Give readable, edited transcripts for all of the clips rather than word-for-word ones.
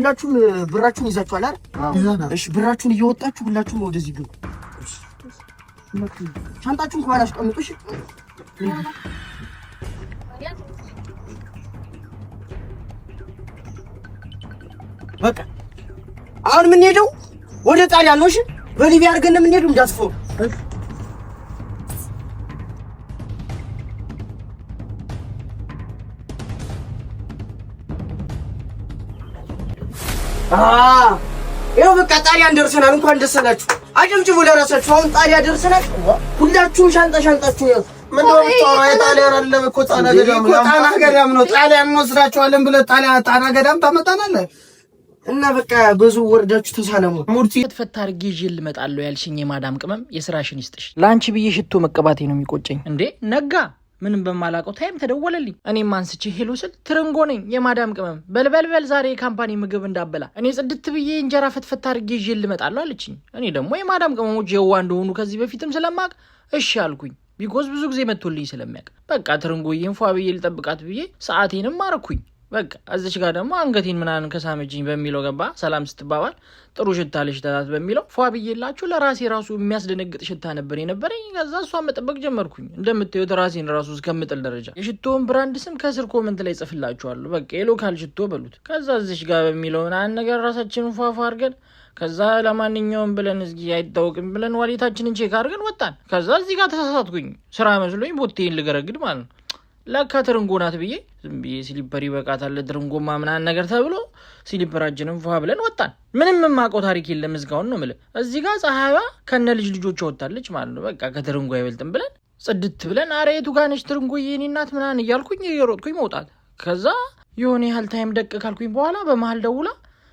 ሁላችሁም ብራችሁን ይዛችኋል አይደል? እሺ ብራችሁን እየወጣችሁ ሁላችሁም ወደዚህ ግቡ። ሻንጣችሁን ከኋላ አስቀምጡ። እሺ በቃ አሁን ምን ሄደው ወደ ጣሊያን ነው። እሺ በሊቢያ አድርገን ምን ሄደው እንዳትፈሩ። ይኸው በቃ ጣሊያን ደርሰናል። እንኳን ደስ አላችሁ። አጨብጭቡ ለራሳችሁ። አሁን ጣሊያን ደርሰናል። ሁላችሁም ሻንጣችሁ ያዙ። ምን ነው የምታወራው? ጣሊያን አይደለም እኮ ጣና ገዳም ነው። ጣሊያን እንወስዳችኋለን ብለህ ጣና ገዳም ታመጣናለህ? እና በቃ ብዙ ወርዳችሁ ተሳለሙ። ሙርቲ ተፈታ አድርጌ ይዤ ልመጣለሁ ያልሽኝ የማዳም ቅመም የስራሽን ይስጥሽ። ላንቺ ብዬ ሽቶ መቀባቴ ነው የሚቆጨኝ። እንዴ ነጋ ምንም በማላቀው ታይም ተደወለልኝ። እኔም አንስቼ ሄሎ ስል ትርንጎ ነኝ የማዳም ቅመም በልበልበል ዛሬ የካምፓኒ ምግብ እንዳበላ እኔ ጽድት ብዬ እንጀራ ፈትፈታ አድርጌ ይዤ ልመጣለሁ አለችኝ። እኔ ደግሞ የማዳም ቅመሞች የዋ እንደሆኑ ከዚህ በፊትም ስለማቅ እሺ አልኩኝ። ቢኮዝ ብዙ ጊዜ መጥቶልኝ ስለሚያውቅ በቃ ትርንጎዬን ፏ ብዬ ልጠብቃት ብዬ ሰዓቴንም ማረኩኝ። በቃ እዚች ጋር ደግሞ አንገቴን ምናምን ከሳመችኝ በሚለው ገባ ሰላም ስትባባል ጥሩ ሽታ ለሽታት በሚለው ፏ ብዬላችሁ ለራሴ ራሱ የሚያስደነግጥ ሽታ ነበር የነበረኝ። ከዛ እሷን መጠበቅ ጀመርኩኝ። እንደምታዩት ራሴን ራሱ እስከምጥል ደረጃ። የሽቶውን ብራንድ ስም ከስር ኮመንት ላይ ጽፍላችኋለሁ። በቃ የሎካል ሽቶ በሉት። ከዛ እዚች ጋር በሚለውን አንድ ነገር ራሳችንን ፏፏ አድርገን ከዛ ለማንኛውም ብለን እዚህ አይታወቅም ብለን ዋሌታችንን ቼክ አድርገን ወጣን። ከዛ እዚህ ጋር ተሳሳትኩኝ። ስራ መስሎኝ ቦቴን ልገረግድ ማለት ነው። ለካ ትርንጎ ናት ብዬ ዝም ብዬ ስሊፐር ይበቃታል ትርንጎማ ምናምን ነገር ተብሎ ስሊፐራችንን ፏ ብለን ወጣን። ምንም የማውቀው ታሪክ የለም እስካሁን ነው የምልህ። እዚህ ጋር ፀሐይዋ ከነ ልጆቿ ወጣለች ማለት ነው። በቃ ከትርንጎ አይበልጥም ብለን ጽድት ብለን አረ የቱ ጋር ነች ትርንጎዬ የኔ እናት ምናምን እያልኩኝ እየሮጥኩኝ መውጣት። ከዛ የሆነ ያህል ታይም ደቅ ካልኩኝ በኋላ በመሀል ደውላ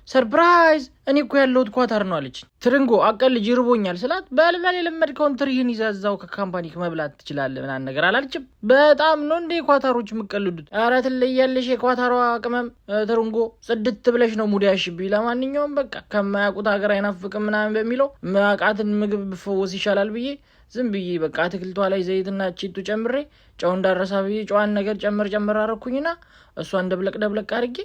ሰርፕራይዝ እኔ እኮ ያለሁት ኳታር ነው አለች። ትርንጎ አቀልጅ ይርቦኛል ስላት በልበል የለመድከውን ትሪህን ይዛዛው ከካምፓኒ መብላት ትችላለህ ምናምን ነገር አላለችም። በጣም ነው እንደ ኳታሮች የምቀልዱት። ኧረ ትለያለሽ የኳታሯ ቅመም ትርንጎ ጽድት ብለሽ ነው ሙድ ያሽብኝ። ለማንኛውም በቃ ከማያውቁት ሀገር አይናፍቅም ምናምን በሚለው ማቃትን ምግብ ብፈወስ ይሻላል ብዬ ዝም ብዬ በቃ አትክልቷ ላይ ዘይትና ቺቱ ጨምሬ ጨው እንዳረሳ ብዬ ጨዋን ነገር ጨምር አረኩኝና እሷን ደብለቅ አድርጌ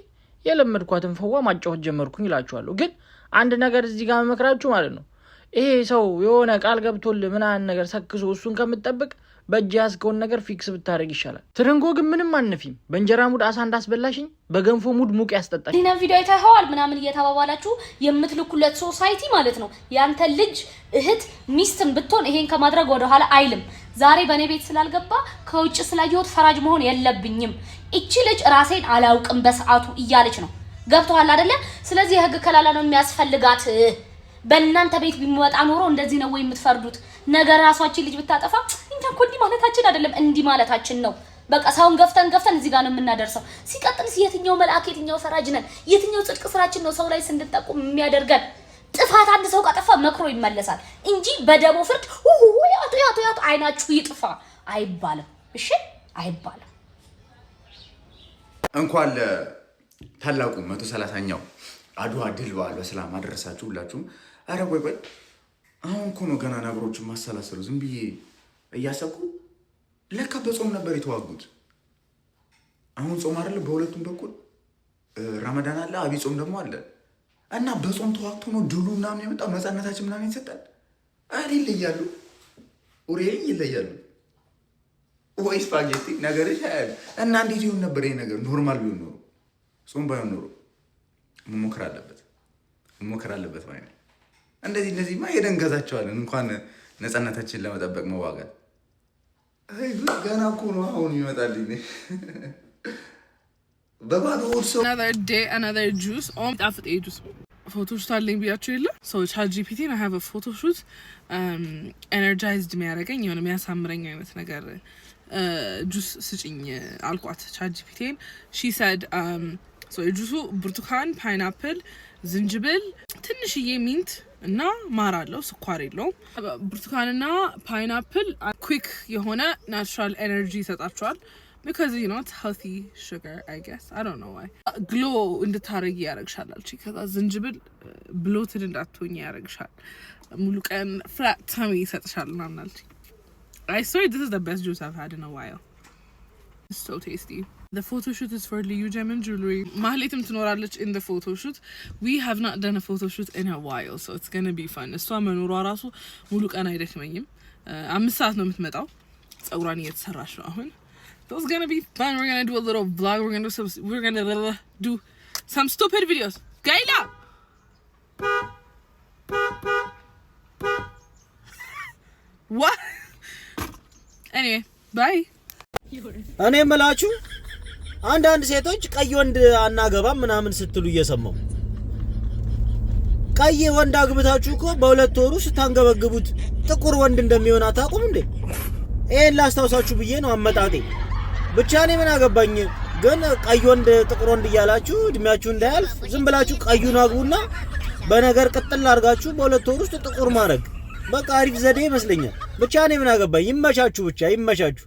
የለመድኳትን ፈዋ ማጫወት ጀመርኩኝ እላችኋለሁ። ግን አንድ ነገር እዚህ ጋር መመክራችሁ ማለት ነው፣ ይሄ ሰው የሆነ ቃል ገብቶልህ ምናምን ነገር ሰክሶ እሱን ከምትጠብቅ በእጅ ያዝከውን ነገር ፊክስ ብታደርግ ይሻላል። ትርንጎ ግን ምንም አንፊም። በእንጀራ ሙድ አሳ እንዳስበላሽኝ በገንፎ ሙድ ሙቅ ያስጠጣሽ። ዲና ቪዲዮ አይተኸዋል ምናምን እየተባባላችሁ የምትልኩለት ሶሳይቲ ማለት ነው ያንተ ልጅ እህት ሚስትን ብትሆን ይሄን ከማድረግ ወደ ኋላ አይልም። ዛሬ በኔ ቤት ስላልገባ ከውጭ ስላየሁት ፈራጅ መሆን የለብኝም። እቺ ልጅ ራሴን አላውቅም በሰዓቱ እያለች ነው። ገብቶሃል አይደለ? ስለዚህ የህግ ከላላ ነው የሚያስፈልጋት። በእናንተ ቤት ቢመጣ ኖሮ እንደዚህ ነው ወይ የምትፈርዱት? ነገር ራሷችን ልጅ ብታጠፋ እኛ እኮ እንዲህ ማለታችን አይደለም እንዲህ ማለታችን ነው። በቃ ሰውን ገፍተን እዚህ ጋር ነው የምናደርሰው። ሲቀጥልስ የትኛው መልአክ የትኛው ፈራጅ ነን? የትኛው ጽድቅ ስራችን ነው ሰው ላይ ስንጠቁም የሚያደርገን? ጥፋት አንድ ሰው ካጠፋ መክሮ ይመለሳል እንጂ በደቦ ፍርድ ያቱ አይናችሁ ይጥፋ አይባልም። እሺ አይባልም። እንኳን ለታላቁ 130ኛው አድዋ ድል በዓል በሰላም አደረሳችሁ ሁላችሁም። አረ ወይ አሁን እኮ ነው ገና ነገሮችን ማሰላሰሉ ዝም ብዬ እያሰብኩ ለካ በጾም ነበር የተዋጉት። አሁን ጾም አይደለ በሁለቱም በኩል ረመዳን አለ፣ አብይ ጾም ደግሞ አለ እና በጾም ተዋግቶ ነው ድሉ ምናምን የመጣው ነፃነታችን ምናምን ይሰጣል አይደል? ይለያሉ ወይ ስፓጌቲ ነገርሽ አይደል? እና እንዴት ይሁን ነበር ይሄ ነገር ኖርማል ቢሆን ኖሮ ጾም ባይሆን ኖሮ መሞከር አለበት ማለት ነው። እንደዚህማ ሄደን ገዛቸዋለን እንኳን ነፃነታችን ለመጠበቅ መዋጋት። አይ ገና እኮ ነው አሁን ይመጣልኝ በባዶ ወርሶ another day another juice on after juice photoshoot አለኝ ብያችሁ የለ so ChatGPT I have a photoshoot energized የሚያደርገኝ የሆነ የሚያሳምረኝ አይነት ነገር ጁስ ስጭኝ አልኳት ChatGPT she said so ጁሱ ብርቱካን ፓይናፕል ዝንጅብል ትንሽዬ ሚንት እና ማር አለው ስኳር የለውም። ብርቱካንና ፓይናፕል ኩዊክ የሆነ ናቹራል ኤነርጂ ይሰጣቸዋል because you know it's healthy sugar I guess I don't know why glow እንድታረጊ ያረግሻል አልቺ። ከዛ ዝንጅብል ብሎትድ እንዳትሆኚ ያረግሻል። ሙሉ ቀን flat tummy ይሰጥሻል ምናምን አልቺ። I swear this is the best juice I've had in a while. It's so tasty. The photo shoot is for Liu Gemin Jewelry. Mahletim ትኖራለች in the photo shoot. We have not done a photo shoot in a while, so it's going to be fun. እሷ መኖሯ ራሱ ሙሉ ቀን አይደክመኝም። 5 ሰዓት ነው የምትመጣው። ጸጉሯን እየተሰራች ነው አሁን. So it's going to be fun. We're going to do a little vlog. We're going to do some stupid videos. Gaila! What? Anyway, bye. እኔ የምላችሁ አንዳንድ ሴቶች ቀይ ወንድ አናገባም ምናምን ስትሉ እየሰማው ቀይ ወንድ አግብታችሁ እኮ በሁለት ወሩ ስታንገበግቡት ጥቁር ወንድ እንደሚሆን አታውቁም እንዴ? ይሄን ላስታውሳችሁ ብዬ ነው አመጣጤ። ብቻ እኔ ምን አገባኝ። ግን ቀይ ወንድ ጥቁር ወንድ እያላችሁ እድሜያችሁ እንዳያልፍ ዝም ብላችሁ ቀዩን አግቡና በነገር ቅጥል አድርጋችሁ በሁለት ወር ውስጥ ጥቁር ማድረግ በቃ አሪፍ ዘዴ ይመስለኛል። ብቻ እኔ ምን አገባኝ። ይመቻችሁ፣ ብቻ ይመቻችሁ።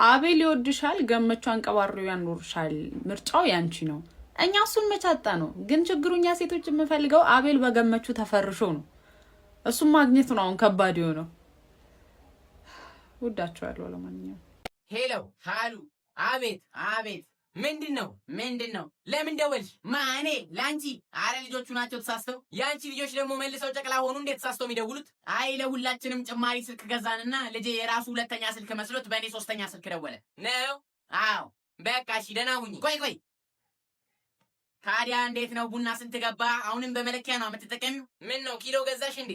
አቤል ይወድሻል፣ ገመቹ አንቀባሩ ያኖርሻል። ምርጫው ያንቺ ነው። እኛ እሱን መቻጣ ነው። ግን ችግሩኛ ሴቶች የምፈልገው አቤል በገመቹ ተፈርሾ ነው። እሱን ማግኘት ነው አሁን ከባድ ነው። ወዳችኋለሁ። ለማንኛውም ሄሎ ሃሉ አቤት ምንድነው ለምን ደወልሽ? ማኔ ላንቺ አረ ልጆቹ ናቸው ተሳስተው። ያንቺ ልጆች ደግሞ መልሰው ጨቅላ ሆኑ እንዴት ተሳስተው የሚደውሉት? አይ ለሁላችንም ጭማሪ ስልክ ገዛንና ልጄ የራሱ ሁለተኛ ስልክ መስሎት በእኔ ሶስተኛ ስልክ ደወለ ነው። አዎ በቃ እሺ ደህና ሁኚ። ቆይ ታዲያ እንዴት ነው ቡና ስንት ገባ? አሁንም በመለኪያ ነው የምትጠቀሚው? ምን ነው ኪሎ ገዛሽ እንዴ?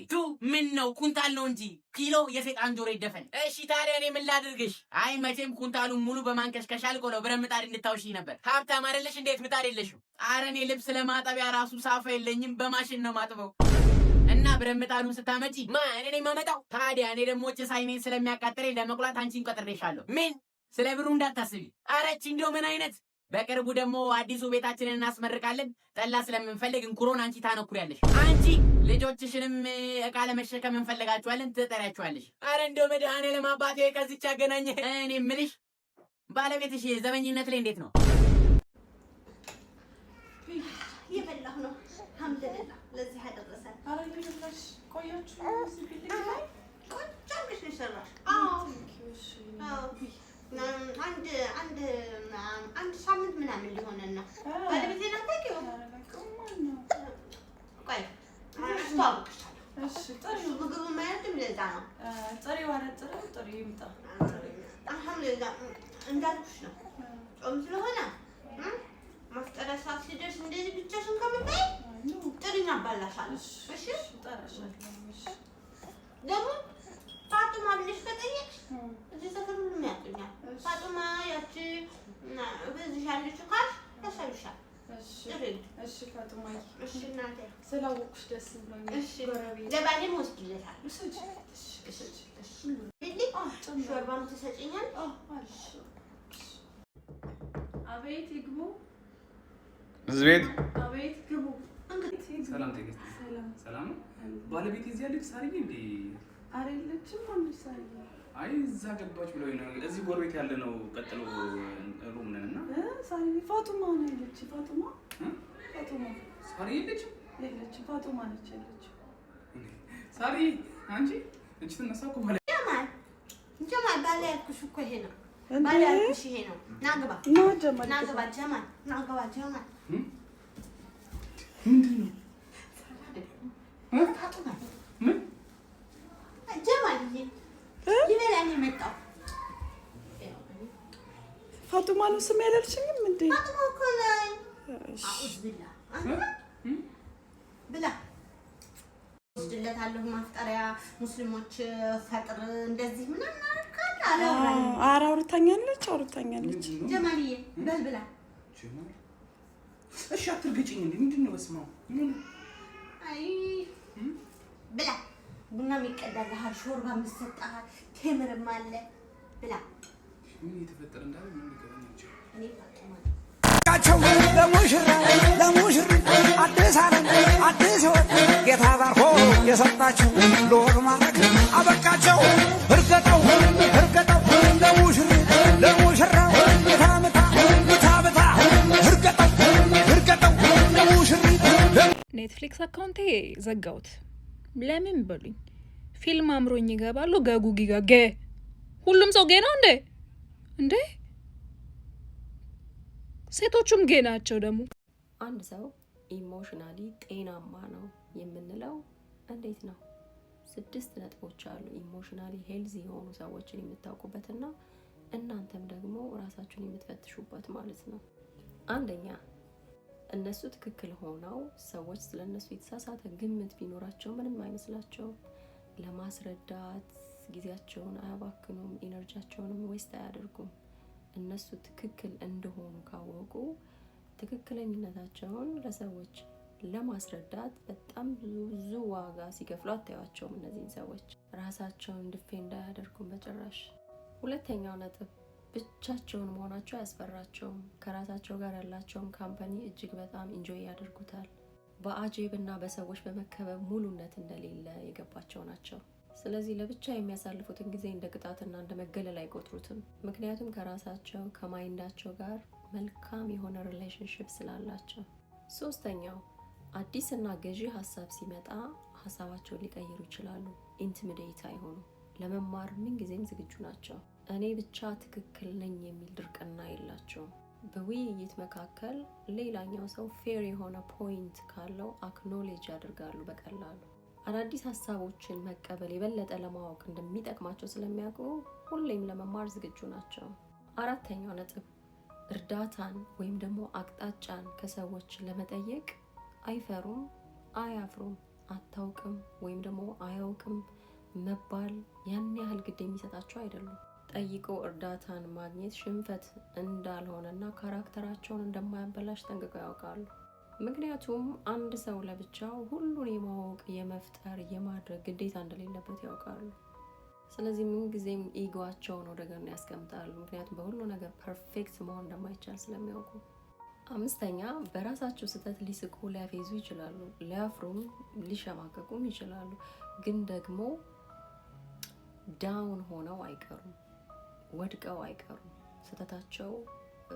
ምን ነው ኩንታል ነው እንጂ ኪሎ የሰይጣን ጆሮ ይደፈን። እሺ ታዲያ እኔ ምን ላድርግሽ? አይ መቼም ኩንታሉን ሙሉ በማንከሽከሽ አልቆ ነው ብረት ምጣድ እንድታውሺ ነበር። ሀብታም አይደለሽ እንዴት ምጣድ የለሽም? አረ እኔ ልብስ ለማጠቢያ ራሱ ሳፋ የለኝም፣ በማሽን ነው ማጥበው። እና ብረት ምጣዱን ስታመጪ እኔ ነኝ የማመጣው? ታዲያ እኔ ደግሞ ጭስ አይኔን ስለሚያቃጥለኝ ለመቁላት አንቺን ቀጥሬሻለሁ። ምን ስለ ብሩ እንዳታስቢ። አረች እንዲያው ምን አይነት በቅርቡ ደግሞ አዲሱ ቤታችንን እናስመርቃለን። ጠላ ስለምንፈልግ እንኩሮን አንቺ ታነኩሪያለሽ። አንቺ ልጆችሽንም እቃ ለመሸከም እንፈልጋችኋለን፣ ትጠሪያችኋለሽ። አረ እንደው መድኃኔዓለም አባቴ ከዚች ያገናኘ። እኔ የምልሽ ባለቤትሽ ዘበኝነት ላይ እንዴት ነው? የበላሁ ነው። አልሐምዱሊላህ ለዚህ አደረሰን። አረ ይልሽ ቆያችሁ ቆጫልሽ ነሽራሽ። አንድ ሳምንት ምናምን ሊሆነን ነው። ባለቤቴ ናት ታውቂው? ቆይ እሺ ጥሪው ምግቡ ማያድም ለዛ ነው። ጥሪው ጥሪው ይምጣ። አልሐምዱሊላህ እንዳልኩሽ ነው። ጾም ስለሆነ ማፍጠሪያ ሰዓት ሲደርስ እንደዚህ ብቻሽን ከምታይ ጥሪኝ አባላሻለሁ። እሺ ጠራሻለሁ። ደግሞ ፋጡማ ብለሽ ከጠየቅሽ እዚህ ሰፈር ሁሉም ያውቁኛል። ፋጡማ ያቺ በዚህ ያለች ካልሽ ያሳይሻል። እሺ ፋጡማ እሺ እናቴ ስላወቅሽ ደስ ብሎኛል። እሺ ለባሌም ወስድለታል። እሺ ሾርባም ትሰጪኛል? አቤት ይግቡ። እዚህ ቤት አቤት ግቡ። ሰላም ተገኘ። ሰላም ባለቤት እዚህ ያለች ሳርዬ እንዴ? አይደለችም። አንቺ ሳርዬ አይ እዛ ገባች ብለው ነው። እዚህ ጎረቤት ያለ ነው። ቀጥሎ ሩም ነንና ሳርዬ ፋጡማ ነው ያለች። ፋጡማ ሳርዬ የለችም። ፋጡማ ነች ያለች። ሳርዬ አንቺ እቺ ተነሳ እኮ ባለ ጀማል ባለ ያልኩሽ እኮ ይሄ ነው። ባለ ያልኩሽ ይሄ ነው። ናግባ ጀማል ምንድን ነው? ፋጡማ ምን ጀማልዬ ይበላል የመጣው ፋጡማ ነው ስም ያለችኝም እንዴ? ፋጡማ እኮ ነው። አውዝ ብላ ወስድለታለሁ። ማፍጠሪያ ሙስሊሞች ፈጥር እንደዚህ ምናምን አልካለ አውርታኛለች። ጀማልዬ በል ብላ። ጀማል እሺ አትርገጭኝ እንዴ? ምንድን ነው? በስመ አብ አይ ብላ። ቡና የሚቀዳልሃል፣ ሾርባ የምትሰጥሃል፣ ቴምርም አለ ብላ። ምን እየተፈጠረ እንዳለ ምን ይገባኝ እንጂ እኔ ፋጡማ አበቃቸው ለሙሽር አዲስ ዓለም አዲስ ሕይወት ጌታ ባርኮ የሰጣቸው ለወግ ማዕረግ አበቃቸው። እርገጠው ለሙሽራው ምታ እርገጠው ለሙሽሪት። ኔትፍሊክስ አካውንቴ ዘጋውት። ለምን በሉኝ። ፊልም አምሮኝ ይገባሉ። ገጉጊጋ ሁሉም ሰው ጌ ነው እንዴ? ሴቶቹም ጌ ናቸው ደግሞ። አንድ ሰው ኢሞሽናሊ ጤናማ ነው የምንለው እንዴት ነው? 6 ነጥቦች አሉ ኢሞሽናሊ ሄልዚ የሆኑ ሰዎችን የምታውቁበትና እናንተም ደግሞ ራሳችሁን የምትፈትሹበት ማለት ነው። አንደኛ እነሱ ትክክል ሆነው ሰዎች ስለነሱ የተሳሳተ ግምት ቢኖራቸው ምንም አይመስላቸው። ለማስረዳት ጊዜያቸውን አያባክኑም፣ ኢነርጂያቸውንም ዌስት አያደርጉም። እነሱ ትክክል እንደሆኑ ካወቁ ትክክለኝነታቸውን ለሰዎች ለማስረዳት በጣም ብዙ ዋጋ ሲከፍሉ አታዩዋቸውም። እነዚህን ሰዎች ራሳቸውን ዲፌንድ አያደርጉም በጭራሽ። ሁለተኛው ነጥብ ብቻቸውን መሆናቸው አያስፈራቸውም። ከራሳቸው ጋር ያላቸውን ካምፓኒ እጅግ በጣም ኢንጆይ ያደርጉታል። በአጀብና በሰዎች በመከበብ ሙሉነት እንደሌለ የገባቸው ናቸው። ስለዚህ ለብቻ የሚያሳልፉትን ጊዜ እንደ ቅጣትና እንደ መገለል አይቆጥሩትም። ምክንያቱም ከራሳቸው ከማይንዳቸው ጋር መልካም የሆነ ሪሌሽንሽፕ ስላላቸው። ሶስተኛው አዲስና ገዢ ሀሳብ ሲመጣ ሀሳባቸውን ሊቀይሩ ይችላሉ። ኢንቲሚዴት አይሆኑ። ለመማር ምንጊዜም ዝግጁ ናቸው። እኔ ብቻ ትክክል ነኝ የሚል ድርቅና የላቸውም። በውይይት መካከል ሌላኛው ሰው ፌር የሆነ ፖይንት ካለው አክኖሌጅ ያደርጋሉ በቀላሉ። አዳዲስ ሀሳቦችን መቀበል የበለጠ ለማወቅ እንደሚጠቅማቸው ስለሚያውቁ ሁሌም ለመማር ዝግጁ ናቸው። አራተኛው ነጥብ እርዳታን ወይም ደግሞ አቅጣጫን ከሰዎች ለመጠየቅ አይፈሩም፣ አያፍሩም። አታውቅም ወይም ደግሞ አያውቅም መባል ያን ያህል ግድ የሚሰጣቸው አይደሉም። ጠይቆ እርዳታን ማግኘት ሽንፈት እንዳልሆነና ካራክተራቸውን እንደማያበላሽ ጠንቅቀው ያውቃሉ። ምክንያቱም አንድ ሰው ለብቻው ሁሉን የማወቅ የመፍጠር የማድረግ ግዴታ እንደሌለበት ያውቃሉ። ስለዚህ ምንጊዜም ኢጎአቸውን ወደ ጎን ያስቀምጣሉ። ምክንያቱም በሁሉ ነገር ፐርፌክት መሆን እንደማይቻል ስለሚያውቁ። አምስተኛ በራሳቸው ስህተት ሊስቁ ሊያፌዙ ይችላሉ፣ ሊያፍሩም ሊሸማቀቁም ይችላሉ። ግን ደግሞ ዳውን ሆነው አይቀሩም፣ ወድቀው አይቀሩም። ስህተታቸው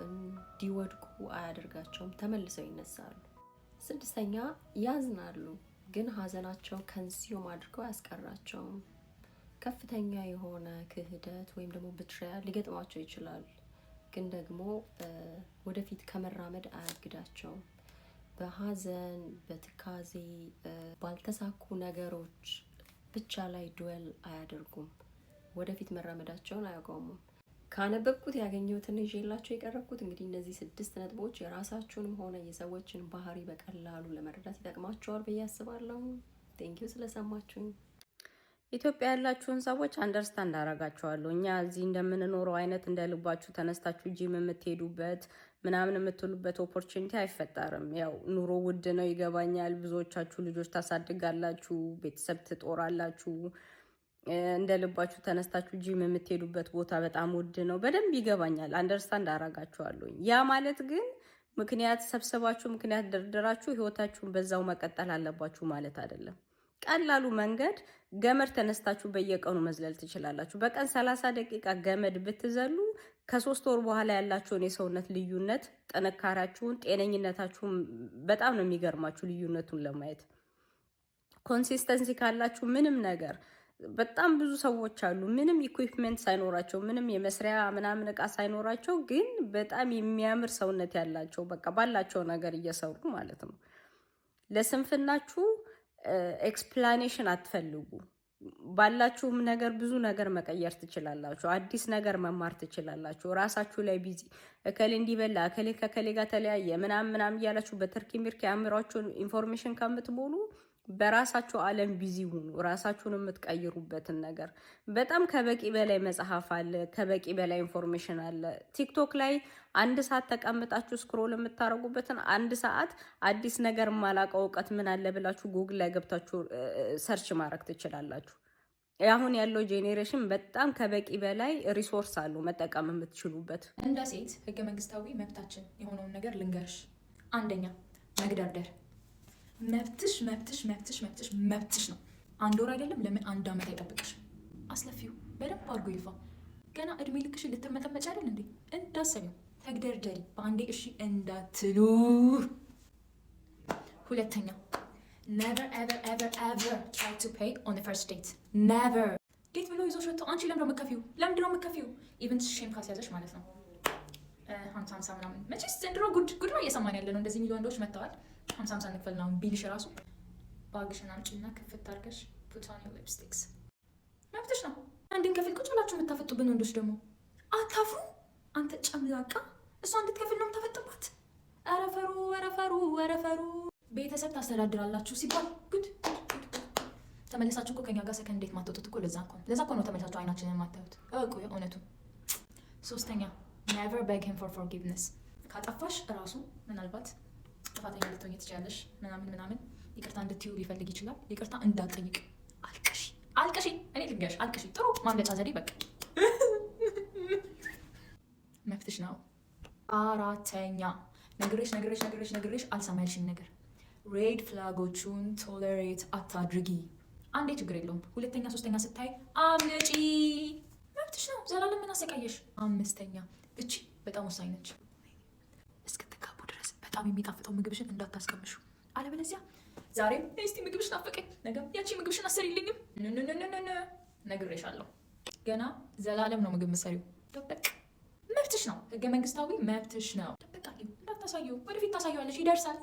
እንዲወድቁ አያደርጋቸውም፣ ተመልሰው ይነሳሉ። ስድስተኛ ያዝናሉ፣ ግን ሀዘናቸው ከንሲዮም አድርገው አያስቀራቸውም። ከፍተኛ የሆነ ክህደት ወይም ደግሞ ብትሪያል ሊገጥማቸው ይችላል፣ ግን ደግሞ ወደፊት ከመራመድ አያግዳቸውም። በሀዘን በትካዜ ባልተሳኩ ነገሮች ብቻ ላይ ዱዌል አያደርጉም። ወደፊት መራመዳቸውን አያቆሙም። ካነበብኩት ያገኘሁትን ይዤላችሁ የቀረብኩት እንግዲህ እነዚህ 6 ነጥቦች የራሳችሁንም ሆነ የሰዎችን ባህሪ በቀላሉ ለመረዳት ይጠቅማቸዋል ብዬ አስባለሁ። ቴንኪዩ ስለሰማችሁኝ። ኢትዮጵያ ያላችሁን ሰዎች አንደርስታንድ አደርጋችኋለሁ። እኛ እዚህ እንደምንኖረው አይነት እንደ ልባችሁ ተነስታችሁ ጂም የምትሄዱበት ምናምን የምትሉበት ኦፖርቹኒቲ አይፈጠርም። ያው ኑሮ ውድ ነው ይገባኛል። ብዙዎቻችሁ ልጆች ታሳድጋላችሁ፣ ቤተሰብ ትጦራላችሁ። እንደ ልባችሁ ተነስታችሁ ጂም የምትሄዱበት ቦታ በጣም ውድ ነው። በደንብ ይገባኛል። አንደርስታንድ አደርጋችኋለሁ። ያ ማለት ግን ምክንያት ሰብስባችሁ ምክንያት ደርድራችሁ ህይወታችሁን በዛው መቀጠል አለባችሁ ማለት አይደለም። ቀላሉ መንገድ ገመድ ተነስታችሁ በየቀኑ መዝለል ትችላላችሁ። በቀን 30 ደቂቃ ገመድ ብትዘሉ ከ3 ወር በኋላ ያላችሁን የሰውነት ልዩነት፣ ጥንካሬያችሁን፣ ጤነኝነታችሁን በጣም ነው የሚገርማችሁ ልዩነቱን ለማየት። ኮንሲስተንሲ ካላችሁ ምንም ነገር በጣም ብዙ ሰዎች አሉ ምንም ኢኩዊፕመንት ሳይኖራቸው ምንም የመስሪያ ምናምን እቃ ሳይኖራቸው ግን በጣም የሚያምር ሰውነት ያላቸው በቃ ባላቸው ነገር እየሰሩ ማለት ነው። ለስንፍናችሁ ኤክስፕላኔሽን አትፈልጉ። ባላችሁም ነገር ብዙ ነገር መቀየር ትችላላችሁ። አዲስ ነገር መማር ትችላላችሁ። ራሳችሁ ላይ ቢዚ እከሌ እንዲበላ እከሌ ከከሌ ጋር ተለያየ ምናምን እያላችሁ በትርኪ ምርኪ አእምሯችሁን ኢንፎርሜሽን ከምትሞሉ በራሳችሁ ዓለም ቢዚ ሁኑ። ራሳችሁን የምትቀይሩበትን ነገር በጣም ከበቂ በላይ መጽሐፍ አለ፣ ከበቂ በላይ ኢንፎርሜሽን አለ። ቲክቶክ ላይ 1 ሰዓት ተቀምጣችሁ ስክሮል የምታረጉበትን 1 ሰዓት አዲስ ነገር ማላቀው እውቀት ምን አለ ብላችሁ ጉግል ላይ ገብታችሁ ሰርች ማድረግ ትችላላችሁ። አሁን ያለው ጄኔሬሽን በጣም ከበቂ በላይ ሪሶርስ አለው መጠቀም የምትችሉበት። እንደ ሴት ህገ መንግስታዊ መብታችን የሆነውን ነገር ልንገርሽ። አንደኛ መግደርደር መብትሽ መብትሽ መብትሽ መብትሽ መብትሽ ነው። 1 ወር አይደለም ለምን 1 ዓመት አይጠብቅሽም። አስለፊው በደንብ አድርጎ ይልፋ። ገና እድሜ ልክሽ ልትመጠመጭ አይደል እንዴ? እንዳሰቢው ተግደርደሪ በአንዴ እሺ እንዳትሉ። ሁለተኛ never ever ever ever try to pay on the first date. never ዴት ብሎ ይዞሽ ወጥቶ አንቺ ለምንድነው የምትከፊው? ለምንድነው የምትከፊው? ኢቨን ሼም ካልያዘሽ ማለት ነው። 50 ምናምን መቼስ ዘንድሮ ጉድ ነው እየሰማን ያለ ነው። እንደዚህ ሚሊዮን ወንዶች መጥተዋል። 50 እንክፈል ነው ቢልሽ ራሱ ባግሽን አምጪና ክፍት አድርገሽ ፑት ኦን ዩር ሊፕስቲክስ መብትሽ ነው። አንድን ከፍል ቁጭ ብላችሁ የምታፈጡብን ወንዶች ደግሞ አታፍሩ? አንተ ጨምላቃ እሷ እንድትከፍል ነው የምታፈጥባት። ኧረ ፈሩ ቤተሰብ ታስተዳድራላችሁ ሲባል ጉድ ተመልሳችሁ እኮ ከኛ ጋር ሰከንድ እንዴት ማትወጡት እኮ ለዛ እኮ ነው ተመልሳችሁ አይናችንን ማታዩት። እቁ እውነቱ። 3ኛ never beg him for forgiveness። ካጠፋሽ እራሱ ምናልባት ጥፋተኛ ልትሆኚ ትችያለሽ ምናምን ይቅርታ እንድትይው ሊፈልግ ይችላል። ይቅርታ እንዳትጠይቅ አልቅሺ። እኔ ልንገርሽ አልቅሺ። ጥሩ ማምለጫ ዘዴ በቃ መፍትሽ ነው። 4ኛ ነግሬሽ አልሰማልሽም ነገር ሬድ ፍላጎቹን ቶለሬት አታድርጊ። አንዴ ችግር የለውም 2ኛ 3ኛ ስታይ አምልጪ። መብትሽ ነው። ዘላለም ምን አሰቃየሽ? 5ኛ እቺ በጣም ወሳኝ ነች። እስክትጋቡ ድረስ በጣም የሚጣፍጠው ምግብሽን እንዳታስቀምሹ። አለበለዚያ ዛሬም እስቲ ምግብሽን አፈቀኝ ነገም ያቺ ምግብሽን አሰሪልኝም ነግሬሻለሁ። ገና ዘላለም ነው ምግብ መሰሪው። ደበቅ መብትሽ ነው። ህገ መንግስታዊ መብትሽ ነው። ደበቃ እንዳታሳየው። ወደፊት ታሳየዋለሽ። ይደርሳል